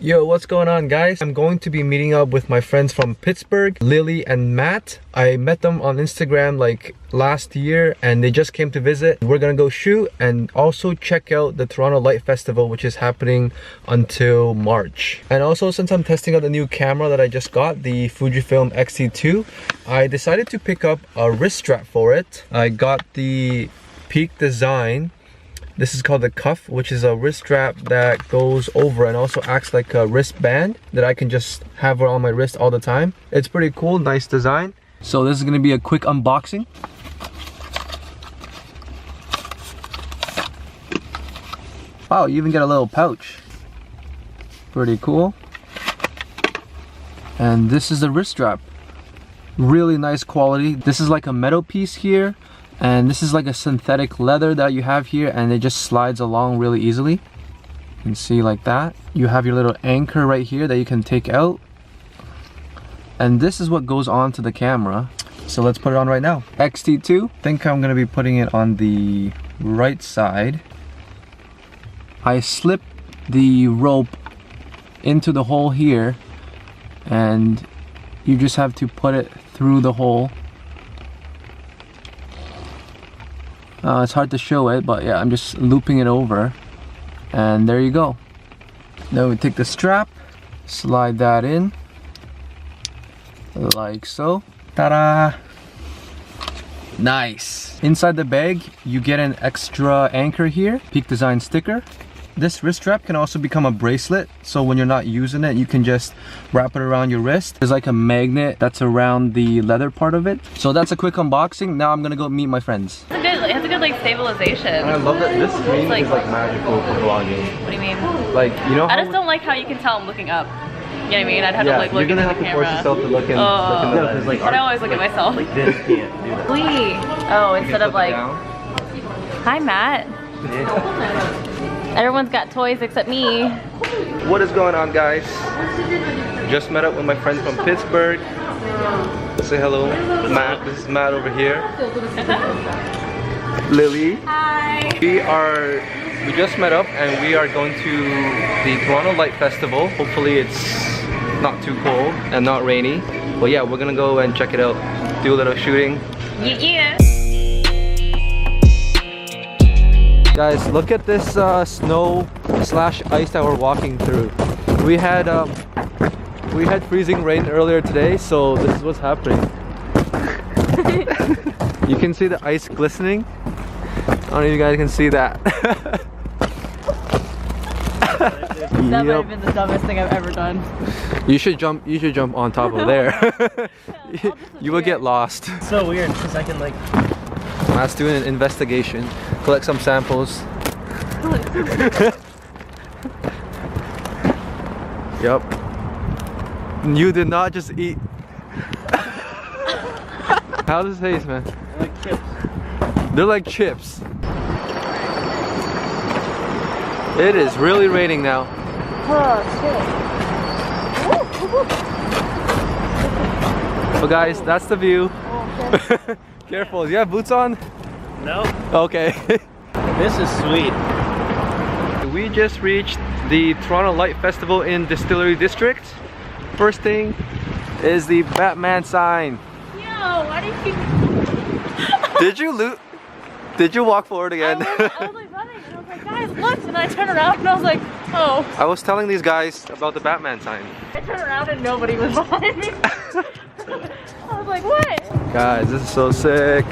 Yo, what's going on, guys? I'm going to be meeting up with my friends from Pittsburgh, Lily and Matt. I met them on Instagram like last year and they just came to visit. We're gonna go shoot and also check out the Toronto Light Festival, which is happening until March. And also, since I'm testing out the new camera that I just got, the Fujifilm Xt2, I decided to pick up a wrist strap for it. I got the Peak design. This is called the Cuff, which is a wrist strap that goes over and also acts like a wristband that I can just have on my wrist all the time. It's pretty cool, nice design. So this is gonna be a quick unboxing. Wow, you even get a little pouch. Pretty cool. And this is the wrist strap. Really nice quality. This is like a metal piece here. And this is like a synthetic leather that you have here, and it just slides along really easily. You can see like that. You have your little anchor right here that you can take out. And this is what goes on to the camera. So let's put it on right now. Xt2. I think I'm gonna be putting it on the right side. I slip the rope into the hole here, and you just have to put it through the hole. It's hard to show it, but yeah, I'm just looping it over, and there you go. Then we take the strap, slide that in, like so. Ta-da! Nice! Inside the bag, you get an extra anchor here, Peak Design sticker. This wrist strap can also become a bracelet, so when you're not using it, you can just wrap it around your wrist. There's like a magnet that's around the leather part of it. So that's a quick unboxing. Now I'm gonna go meet my friends. It has a good like stabilization. I love that this screen is like magical for vlogging. What do you mean? Like, you know how I just don't like how you can tell I'm looking up. You know what I mean? I'd have to like look you're into gonna the have to force yourself to look in. But I always look at myself. Like this can't do that. Oh, instead of like, hi Matt. Yeah. Everyone's got toys except me. What is going on, guys? Just met up with my friend from Pittsburgh. Say hello, Matt. This is Matt over here. Lily. Hi. We just met up and we are going to the Toronto Light Festival. Hopefully it's not too cold and not rainy. But yeah, we're gonna go and check it out. Do a little shooting. Yeah. Guys, look at this snow slash ice that we're walking through. We had freezing rain earlier today, so this is what's happening. You can see the ice glistening. I don't know if you guys can see that. That might have been the dumbest thing I've ever done. You should jump on top of there. You will get lost. It's so weird because I can like... Matt's doing an investigation. Collect some samples. Yup. You did not just eat. How does it taste, man? Like chips. They're like chips. It is really raining now. Oh Well guys, that's the view. Careful, do you have boots on? No. Okay. This is sweet. We just reached the Toronto Light Festival in Distillery District. First thing is the Batman sign. Yo, why did you... Did you walk forward again? I was like running and I was like, guys, look! And then I turned around and I was like, oh. I was telling these guys about the Batman sign. I turned around and nobody was behind me. I was like, what? Guys, this is so sick.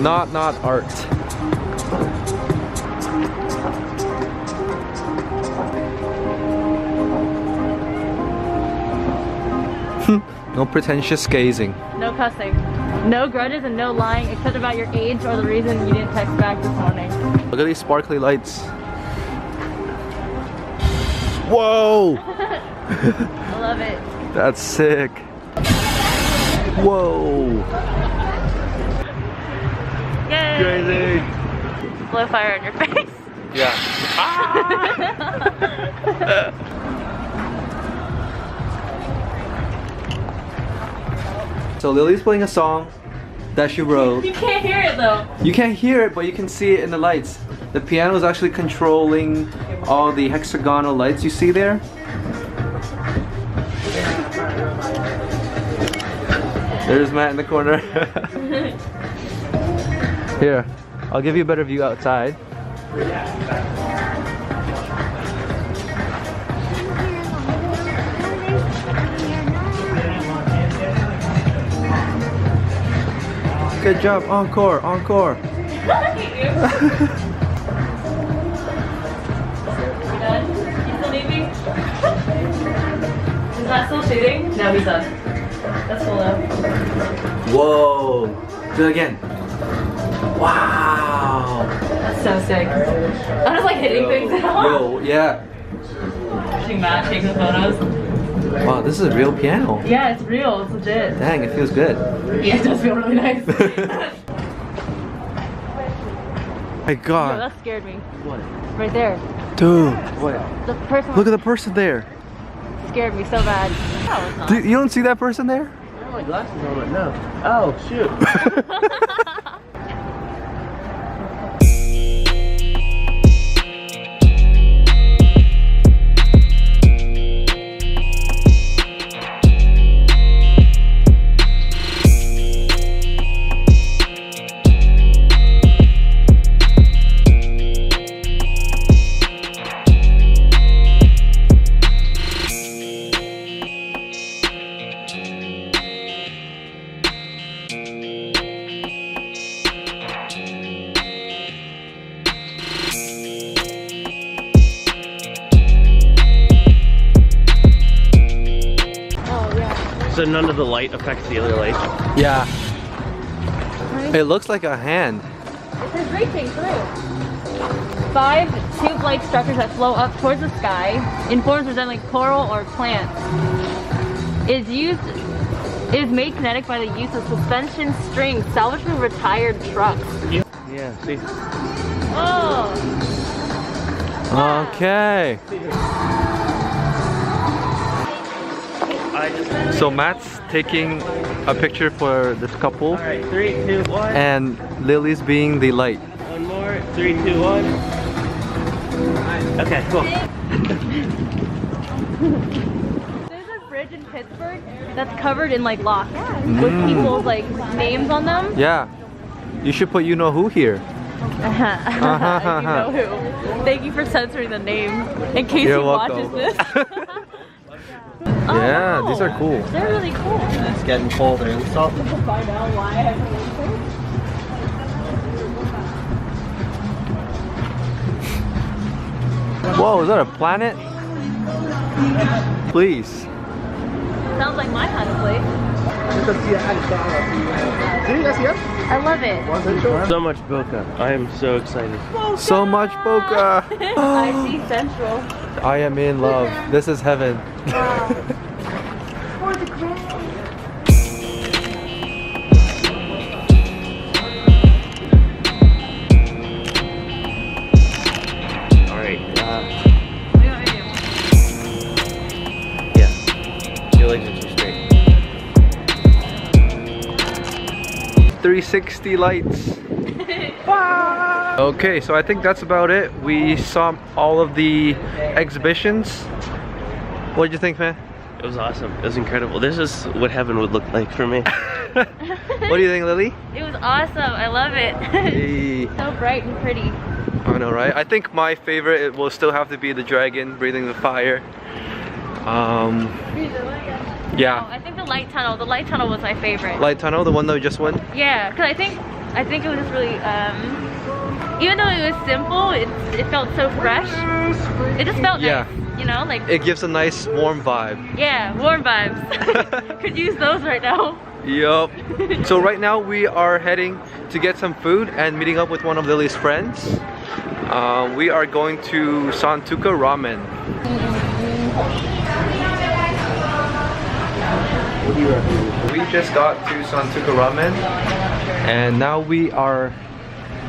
Not art. No pretentious gazing. No cussing. No grudges and no lying except about your age or the reason you didn't text back this morning. Look at these sparkly lights. Whoa! I love it. That's sick. Whoa! Yay! Crazy! Blow fire in your face. Yeah. So Lily's playing a song that she wrote. You can't hear it though. You can't hear it, but you can see it in the lights. The piano is actually controlling all the hexagonal lights you see there. There's Matt in the corner. Here, I'll give you a better view outside. Good job, encore, encore. You done? You still need me? Is that still shooting? No, he's done. That's cool though. Whoa! Do it again. Wow! That's so sick. I'm just like hitting things now. Yo, yeah. Watching Matt take the photos. Wow, this is a real piano. Yeah, it's real. It's legit. Dang, it feels good. Yeah, it does feel really nice. My Yo, God. that scared me. What? Right there. Dude, The person look at the person there. scared me so bad. Oh, it's not. Dude, you don't see that person there? I don't have my glasses on right now. Oh, shoot. So none of the light affects the other light? Yeah. It looks like a hand. It says racing through. 5 tube-like structures that flow up towards the sky in forms resembling coral or plants. Is made kinetic by the use of suspension strings salvaged from retired trucks. Yeah, see? Oh! Okay. So Matt's taking a picture for this couple. Alright, 3, 2, 1. And Lily's being the light. One more. 3, 2, 1. Okay, cool. There's a bridge in Pittsburgh that's covered in like locks with people's like names on them. Yeah. You should put you know who here. You know who. Thank you for censoring the name in case You're he watches welcome. this. Yeah, Oh, these are cool. They're really cool. It's getting colder. So Find out why I have Whoa, is that a planet? Please. Sounds like my kind of place. I love it. so much bokeh. I am so excited. So much bokeh. I see Central. I am in love. This is heaven. Wow. For the grand. Alright, What do you want me to do? yeah. Your legs are too straight. 360 lights. Okay, so I think that's about it. We saw all of the exhibitions. What did you think, man? It was awesome. It was incredible. This is what heaven would look like for me. What do you think, Lily? It was awesome. I love it. Hey. So bright and pretty. I know, right? I think my favorite, it will still have to be the dragon breathing the fire. Yeah. Oh, I think the light tunnel. The light tunnel was my favorite. Light tunnel, the one that we just went? Yeah, because I think it was just really, even though it was simple, it felt so fresh. It just felt nice, you know, like It gives a nice warm vibe. yeah, warm vibes. Could use those right now. Yup. So right now we are heading to get some food and meeting up with one of Lily's friends. We are going to Santuka Ramen. We just got to Santuka Ramen and now we are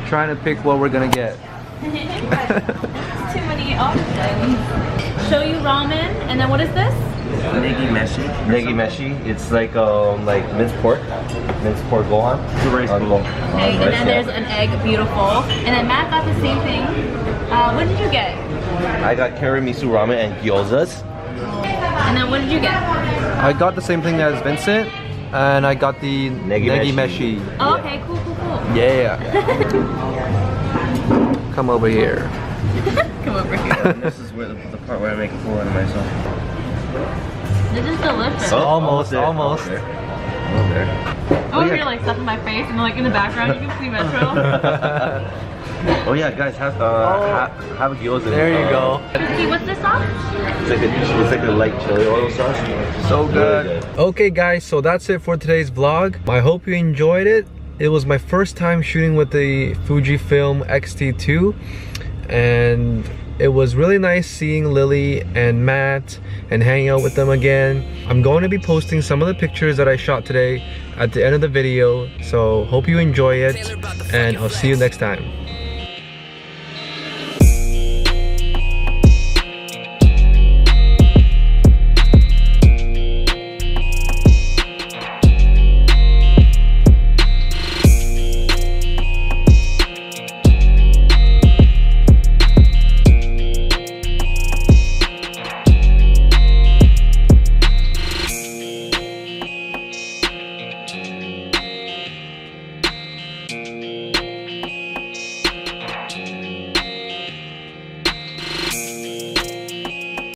trying to pick what we're gonna get. Too many options. Shoyu ramen, and then what is this? Negi meshi. Negi meshi, it's like minced pork gohan. The rice bowl. Okay, and then there's an egg, beautiful. And then Matt got the same thing. What did you get? I got curry miso ramen and gyozas. And And then what did you get? I got the same thing as Vincent, and I got the Negi Meshi. Oh, okay, cool, cool, cool. Yeah. Come over here. Come over here. This is where the part where I make a fool out of myself. This is delicious. Oh, Almost. there. I'm over here like stuff in my face and like in the background you can see Metro. Oh yeah, guys, have a gyoza. There you go. See, what's this sauce? It's like a light chili oil sauce. So good. Okay guys, so that's it for today's vlog. I hope you enjoyed it. It was my first time shooting with the Fujifilm Xt2, and it was really nice seeing Lily and Matt and hanging out with them again. I'm going to be posting some of the pictures that I shot today at the end of the video, so hope you enjoy it, and I'll see you next time.